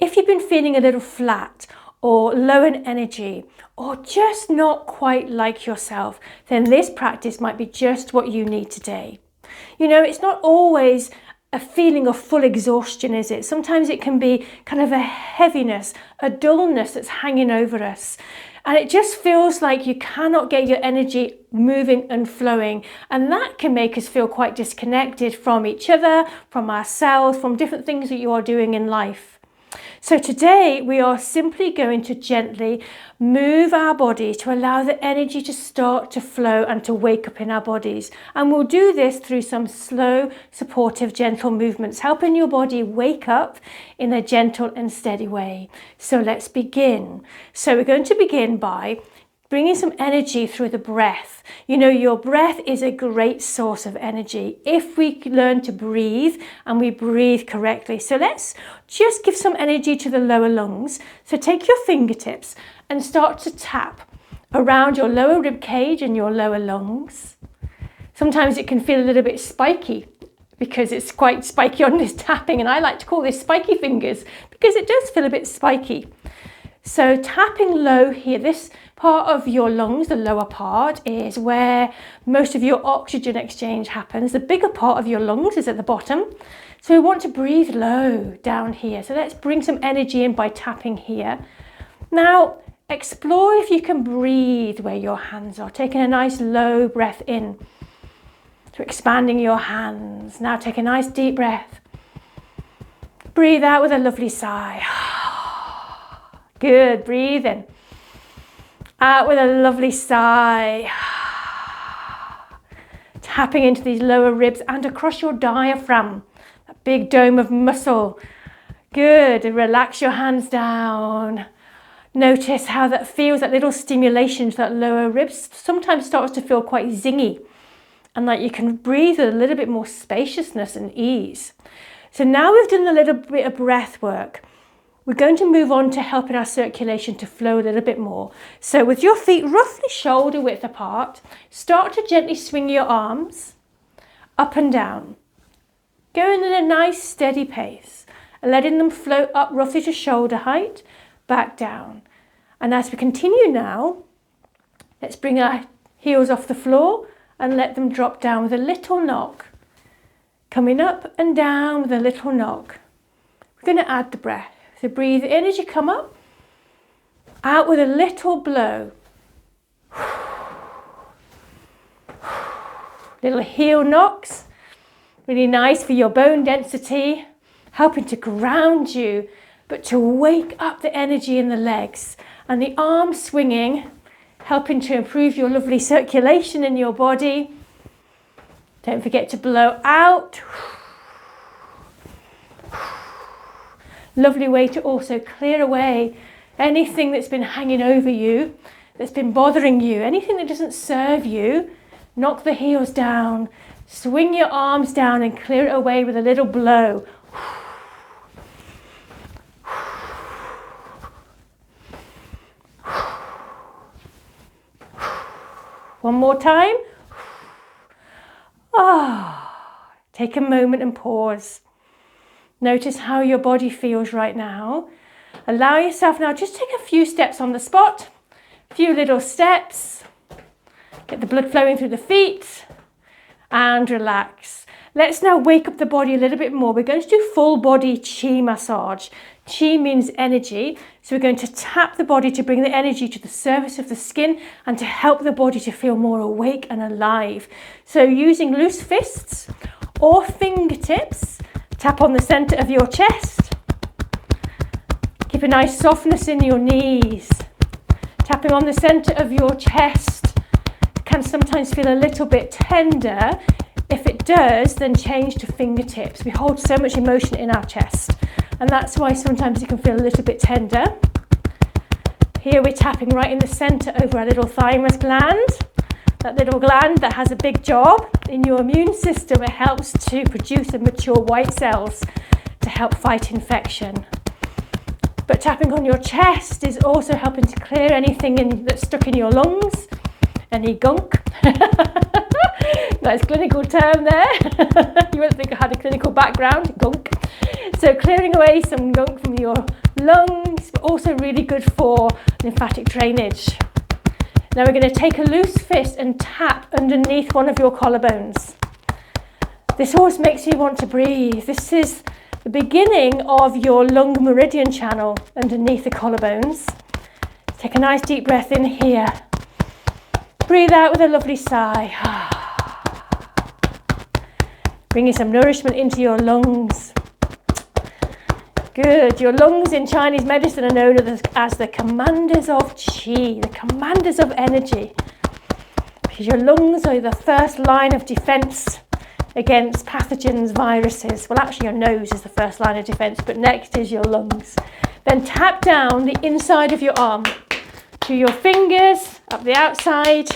If you've been feeling a little flat or low in energy or just not quite like yourself, then this practice might be just what you need today. You know, it's not always a feeling of full exhaustion, is it? Sometimes it can be kind of a heaviness, a dullness that's hanging over us. And it just feels like you cannot get your energy moving and flowing. And that can make us feel quite disconnected from each other, from ourselves, from different things that you are doing in life. So today we are simply going to gently move our body to allow the energy to start to flow and to wake up in our bodies. And we'll do this through some slow, supportive, gentle movements, helping your body wake up in a gentle and steady way. So let's begin. So we're going to begin by bringing some energy through the breath. You know, your breath is a great source of energy if we learn to breathe and we breathe correctly. So let's just give some energy to the lower lungs. So take your fingertips and start to tap around your lower rib cage and your lower lungs. Sometimes it can feel a little bit spiky because it's quite spiky on this tapping, and I like to call this spiky fingers because it does feel a bit spiky. So tapping low here, this part of your lungs, the lower part, is where most of your oxygen exchange happens. The bigger part of your lungs is at the bottom. So we want to breathe low down here. So let's bring some energy in by tapping here. Now, explore if you can breathe where your hands are, taking a nice low breath in. So expanding your hands. Now take a nice deep breath. Breathe out with a lovely sigh. Good, breathe in. Out with a lovely sigh. Tapping into these lower ribs and across your diaphragm, that big dome of muscle. Good, and relax your hands down. Notice how that feels, that little stimulation to that lower ribs sometimes starts to feel quite zingy, and like you can breathe with a little bit more spaciousness and ease. So now we've done a little bit of breath work. We're going to move on to helping our circulation to flow a little bit more. So with your feet roughly shoulder width apart, start to gently swing your arms up and down, going at a nice steady pace, and letting them float up roughly to shoulder height, back down. And as we continue now, let's bring our heels off the floor and let them drop down with a little knock. Coming up and down with a little knock. We're going to add the breath. So breathe in as you come up, out with a little blow. Little heel knocks, really nice for your bone density, helping to ground you, but to wake up the energy in the legs. And the arms swinging, helping to improve your lovely circulation in your body. Don't forget to blow out. Lovely way to also clear away anything that's been hanging over you, that's been bothering you, anything that doesn't serve you. Knock the heels down, swing your arms down and clear it away with a little blow. One more time. Take a moment and pause. Notice how your body feels right now. Allow yourself now, just take a few steps on the spot, a few little steps. Get the blood flowing through the feet and relax. Let's now wake up the body a little bit more. We're going to do full body Qi massage. Qi means energy. So we're going to tap the body to bring the energy to the surface of the skin and to help the body to feel more awake and alive. So using loose fists or fingertips, tap on the center of your chest. Keep a nice softness in your knees. Tapping on the center of your chest can sometimes feel a little bit tender. If it does, then change to fingertips. We hold so much emotion in our chest, and that's why sometimes it can feel a little bit tender. Here we're tapping right in the center over our little thymus gland. That little gland that has a big job in your immune system. It helps to produce and mature white cells to help fight infection. But tapping on your chest is also helping to clear anything that's stuck in your lungs, any gunk. Nice clinical term there. You wouldn't think I had a clinical background, gunk. So clearing away some gunk from your lungs, but also really good for lymphatic drainage. Now we're going to take a loose fist and tap underneath one of your collarbones. This always makes you want to breathe. This is the beginning of your lung meridian channel underneath the collarbones. Take a nice deep breath in here. Breathe out with a lovely sigh. Bringing some nourishment into your lungs. Good. Your lungs in Chinese medicine are known as the commanders of qi, the commanders of energy. Because your lungs are the first line of defense against pathogens, viruses. Well, actually your nose is the first line of defense, but next is your lungs. Then tap down the inside of your arm to your fingers, up the outside,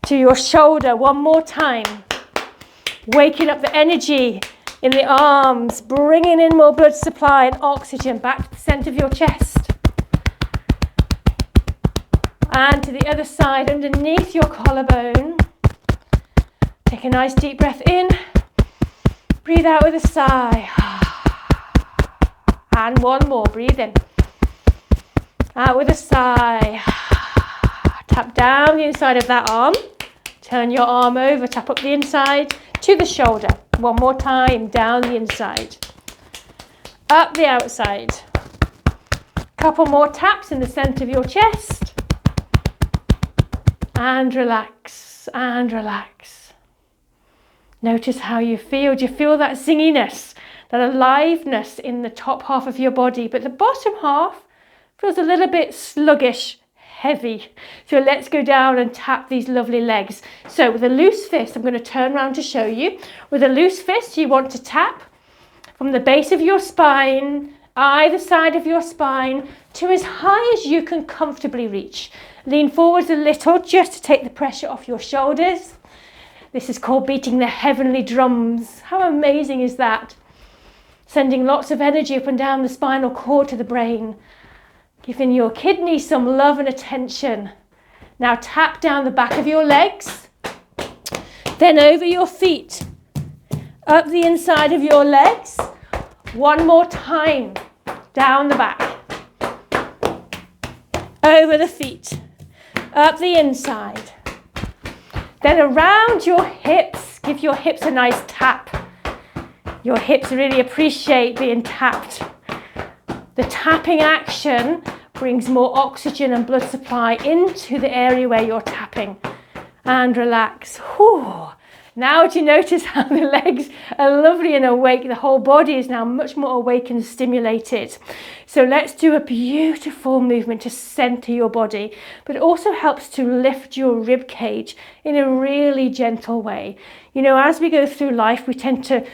to your shoulder one more time. Waking up the energy in the arms, bringing in more blood supply and oxygen back to the centre of your chest. And to the other side, underneath your collarbone. Take a nice deep breath in. Breathe out with a sigh. And one more, breathe in. Out with a sigh. Tap down the inside of that arm. Turn your arm over, tap up the inside to the shoulder. One more time, down the inside. Up the outside. Couple more taps in the centre of your chest. And relax, and relax. Notice how you feel. Do you feel that zinginess, that aliveness in the top half of your body? But the bottom half feels a little bit sluggish, heavy. So let's go down and tap these lovely legs. So with a loose fist, I'm going to turn around to show you. With a loose fist, you want to tap from the base of your spine, either side of your spine, to as high as you can comfortably reach. Lean forwards a little just to take the pressure off your shoulders. This is called beating the heavenly drums. How amazing is that? Sending lots of energy up and down the spinal cord to the brain. Giving your kidneys some love and attention. Now tap down the back of your legs. Then over your feet. Up the inside of your legs. One more time. Down the back. Over the feet. Up the inside. Then around your hips. Give your hips a nice tap. Your hips really appreciate being tapped. The tapping action brings more oxygen and blood supply into the area where you're tapping. And relax. Whew. Now do you notice how the legs are lovely and awake? The whole body is now much more awake and stimulated. So let's do a beautiful movement to center your body, but it also helps to lift your rib cage in a really gentle way. You know, as we go through life, we tend to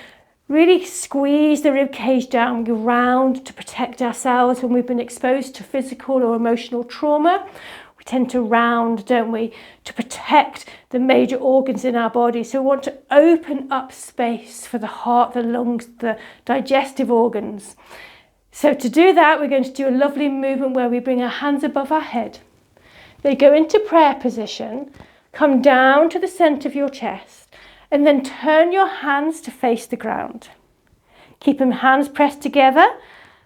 really squeeze the rib cage down, go round to protect ourselves when we've been exposed to physical or emotional trauma. We tend to round, don't we, to protect the major organs in our body. So we want to open up space for the heart, the lungs, the digestive organs. So to do that, we're going to do a lovely movement where we bring our hands above our head. They go into prayer position, come down to the centre of your chest, and then turn your hands to face the ground. Keep your hands pressed together.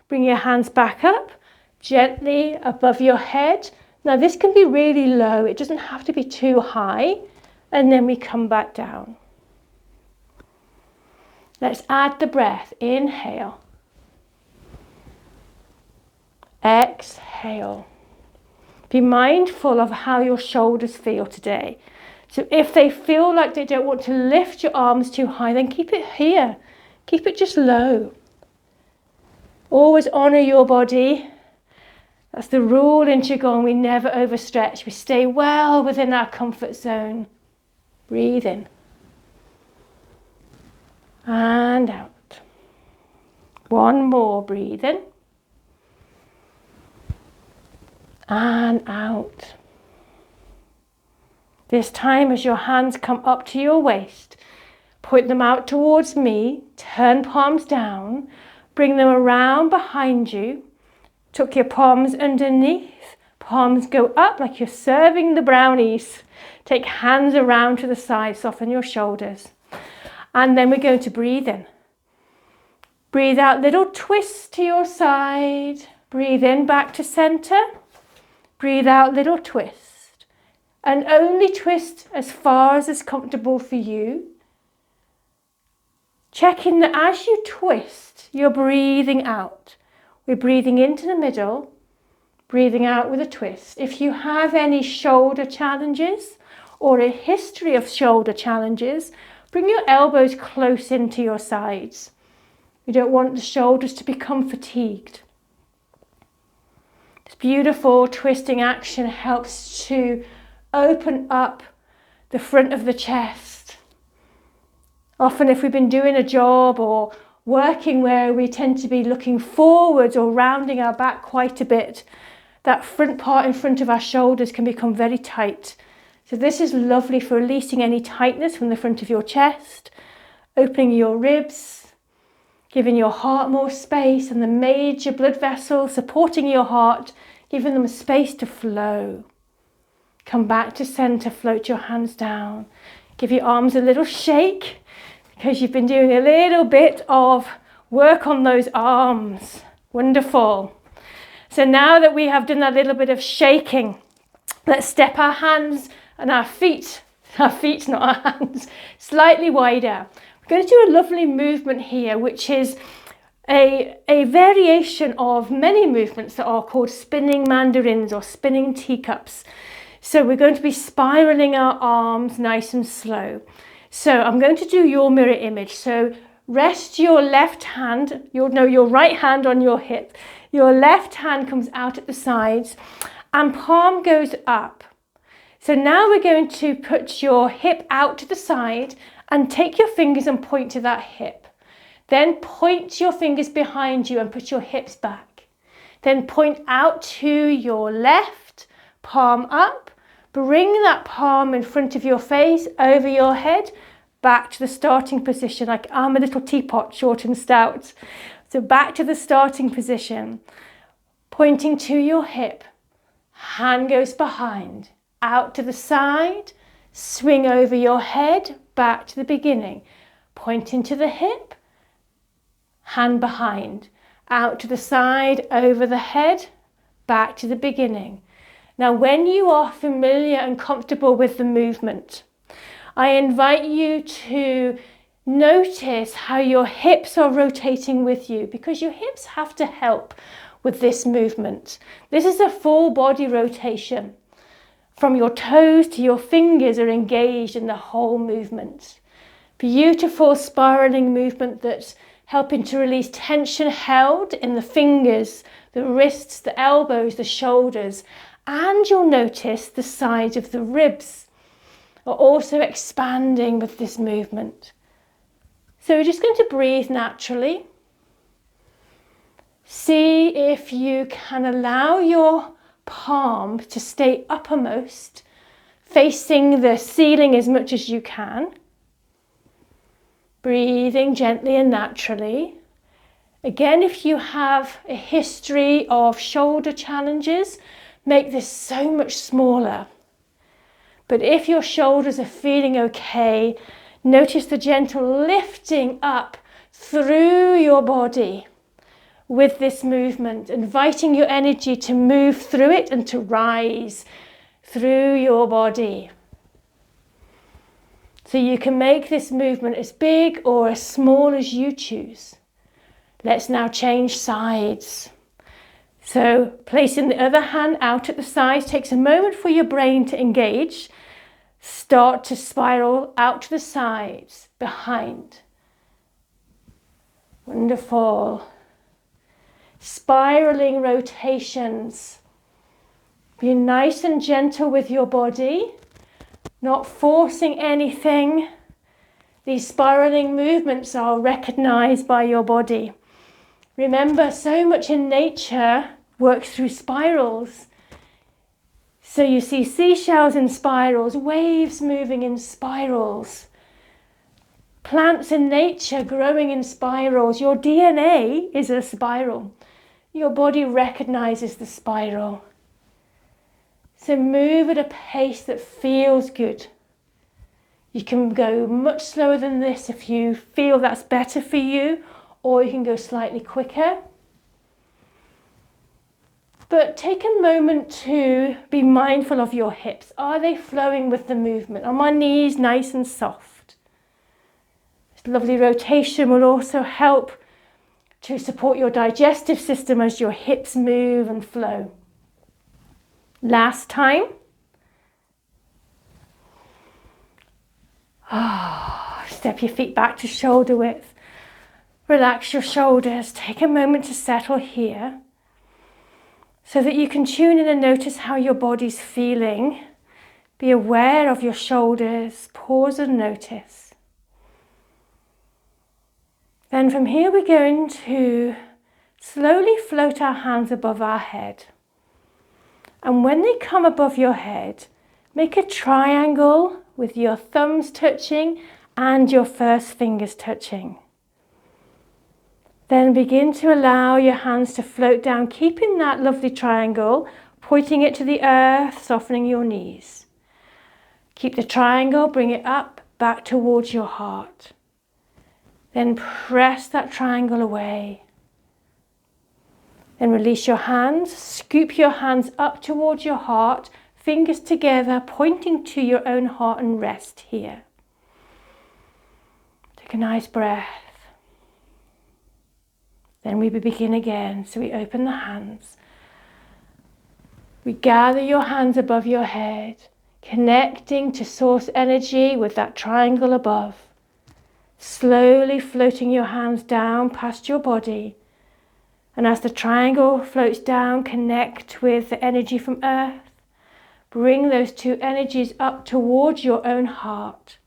Bring your hands back up, gently above your head. Now this can be really low. It doesn't have to be too high. And then we come back down. Let's add the breath. Inhale. Exhale. Be mindful of how your shoulders feel today. So if they feel like they don't want to lift your arms too high, then keep it here. Keep it just low. Always honour your body. That's the rule in Qigong. We never overstretch. We stay well within our comfort zone. Breathe in. And out. One more. Breathe in. And out. This time, as your hands come up to your waist, point them out towards me, turn palms down, bring them around behind you, tuck your palms underneath, palms go up like you're serving the brownies. Take hands around to the side, soften your shoulders. And then we're going to breathe in. Breathe out, little twist to your side, Breathe in back to center. Breathe out, little twist. And only twist as far as is comfortable for you. Checking that as you twist, you're breathing out. We're breathing into the middle, breathing out with a twist. If you have any shoulder challenges or a history of shoulder challenges, bring your elbows close into your sides. You don't want the shoulders to become fatigued. This beautiful twisting action helps to open up the front of the chest. Often if we've been doing a job or working where we tend to be looking forwards or rounding our back quite a bit, that front part in front of our shoulders can become very tight. So this is lovely for releasing any tightness from the front of your chest, opening your ribs, giving your heart more space and the major blood vessels supporting your heart, giving them space to flow. Come back to center, float your hands down. Give your arms a little shake because you've been doing a little bit of work on those arms. Wonderful. So now that we have done a little bit of shaking, let's step our hands and our feet, not our hands, slightly wider. We're going to do a lovely movement here, which is a variation of many movements that are called spinning mandarins or spinning teacups. So we're going to be spiraling our arms nice and slow. So I'm going to do your mirror image. So rest your left hand, your right hand on your hip. Your left hand comes out at the sides and palm goes up. So now we're going to put your hip out to the side and take your fingers and point to that hip. Then point your fingers behind you and put your hips back. Then point out to your left, palm up. Bring that palm in front of your face, over your head, back to the starting position, like I'm a little teapot, short and stout. So back to the starting position, pointing to your hip. Hand goes behind, out to the side, swing over your head, back to the beginning. Pointing to the hip, hand behind, out to the side, over the head, back to the beginning. Now, when you are familiar and comfortable with the movement, I invite you to notice how your hips are rotating with you, because your hips have to help with this movement. This is a full body rotation. From your toes to your fingers are engaged in the whole movement. Beautiful spiraling movement that's helping to release tension held in the fingers, the wrists, the elbows, the shoulders. And you'll notice the sides of the ribs are also expanding with this movement. So we're just going to breathe naturally. See if you can allow your palm to stay uppermost, facing the ceiling as much as you can. Breathing gently and naturally. Again, if you have a history of shoulder challenges, make this so much smaller. But if your shoulders are feeling okay, notice the gentle lifting up through your body with this movement, inviting your energy to move through it and to rise through your body. So you can make this movement as big or as small as you choose. Let's now change sides. So placing the other hand out at the sides takes a moment for your brain to engage. Start to spiral out to the sides, behind. Wonderful. Spiraling rotations. Be nice and gentle with your body, not forcing anything. These spiraling movements are recognized by your body. Remember, so much in nature works through spirals. So you see seashells in spirals, waves moving in spirals, plants in nature growing in spirals. Your DNA is a spiral. Your body recognizes the spiral. So move at a pace that feels good. You can go much slower than this if you feel that's better for you, or you can go slightly quicker. But take a moment to be mindful of your hips. Are they flowing with the movement? Are my knees nice and soft? This lovely rotation will also help to support your digestive system as your hips move and flow. Last time. Step your feet back to shoulder width. Relax your shoulders. Take a moment to settle here so that you can tune in and notice how your body's feeling. Be aware of your shoulders. Pause and notice. Then from here we're going to slowly float our hands above our head. And when they come above your head, make a triangle with your thumbs touching and your first fingers touching. Then begin to allow your hands to float down, keeping that lovely triangle, pointing it to the earth, softening your knees. Keep the triangle, bring it up, back towards your heart. Then press that triangle away. Then release your hands, scoop your hands up towards your heart, fingers together, pointing to your own heart, and rest here. Take a nice breath. Then we begin again. So we open the hands. We gather your hands above your head, connecting to source energy with that triangle above. Slowly floating your hands down past your body. And as the triangle floats down, connect with the energy from earth. Bring those two energies up towards your own heart.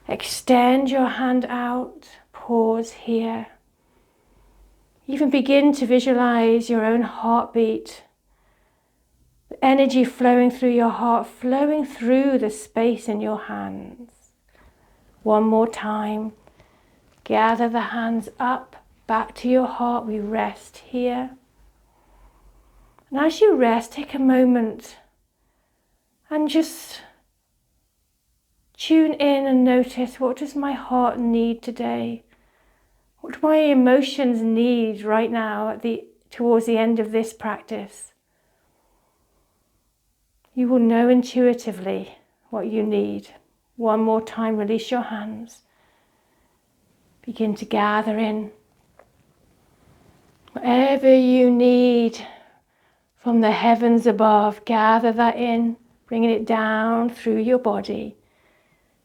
Extend your hand out. Pause here. Even begin to visualize your own heartbeat. The energy flowing through your heart, flowing through the space in your hands. One more time. Gather the hands up, back to your heart. We rest here. And as you rest, take a moment and just tune in and notice, what does my heart need today? What do my emotions need right now towards the end of this practice? You will know intuitively what you need. One more time, release your hands. Begin to gather in whatever you need from the heavens above. Gather that in, bringing it down through your body,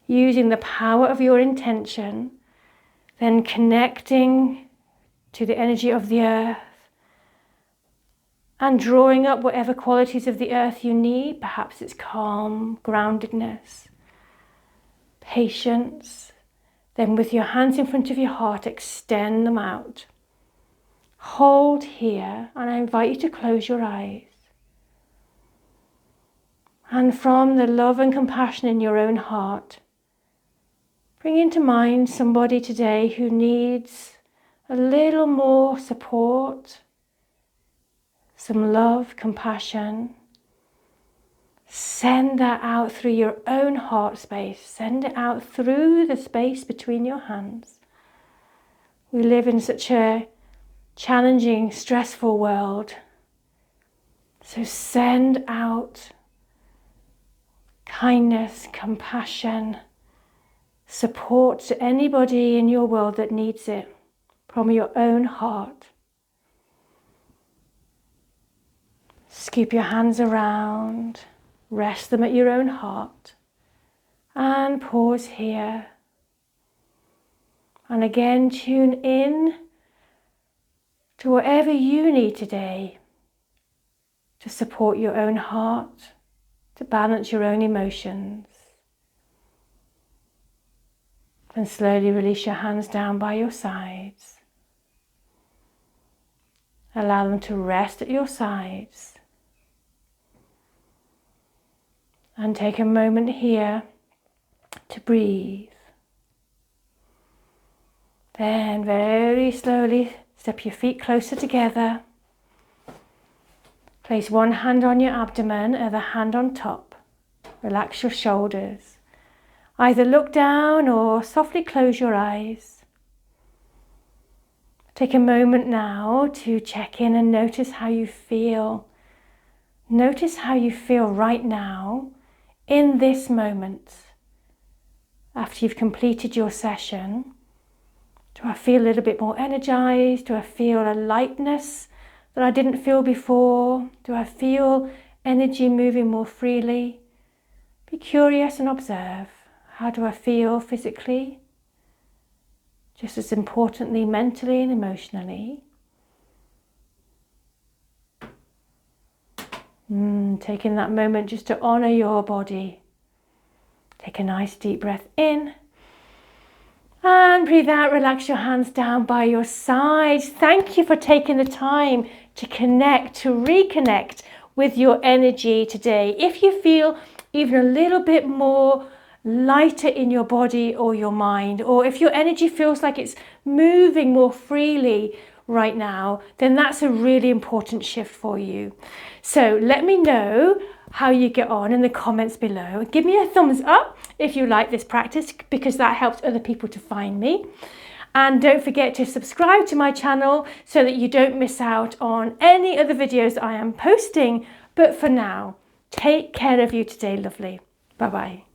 using the power of your intention, then connecting to the energy of the earth and drawing up whatever qualities of the earth you need. Perhaps it's calm, groundedness, patience. Then with your hands in front of your heart, extend them out. Hold here, and I invite you to close your eyes. And from the love and compassion in your own heart, bring into mind somebody today who needs a little more support, some love, compassion. Send that out through your own heart space. Send it out through the space between your hands. We live in such a challenging, stressful world. So send out kindness, compassion, support to anybody in your world that needs it from your own heart. Scoop your hands around, rest them at your own heart, and pause here. And again, tune in to whatever you need today to support your own heart, to balance your own emotions. And slowly release your hands down by your sides. Allow them to rest at your sides. And take a moment here to breathe. Then very slowly step your feet closer together. Place one hand on your abdomen, other hand on top. Relax your shoulders. Either look down or softly close your eyes. Take a moment now to check in and notice how you feel. Notice how you feel right now in this moment. After you've completed your session, do I feel a little bit more energized? Do I feel a lightness that I didn't feel before? Do I feel energy moving more freely? Be curious and observe. How do I feel physically? Just as importantly, mentally and emotionally. Taking that moment just to honor your body. Take a nice deep breath in. And breathe out, relax your hands down by your sides. Thank you for taking the time to connect, to reconnect with your energy today. If you feel even a little bit more lighter in your body or your mind, or if your energy feels like it's moving more freely right now, then that's a really important shift for you. So let me know how you get on in the comments below. Give me a thumbs up if you like this practice, because that helps other people to find me. And don't forget to subscribe to my channel so that you don't miss out on any other videos I am posting. But for now, take care of you today, lovely. Bye-bye.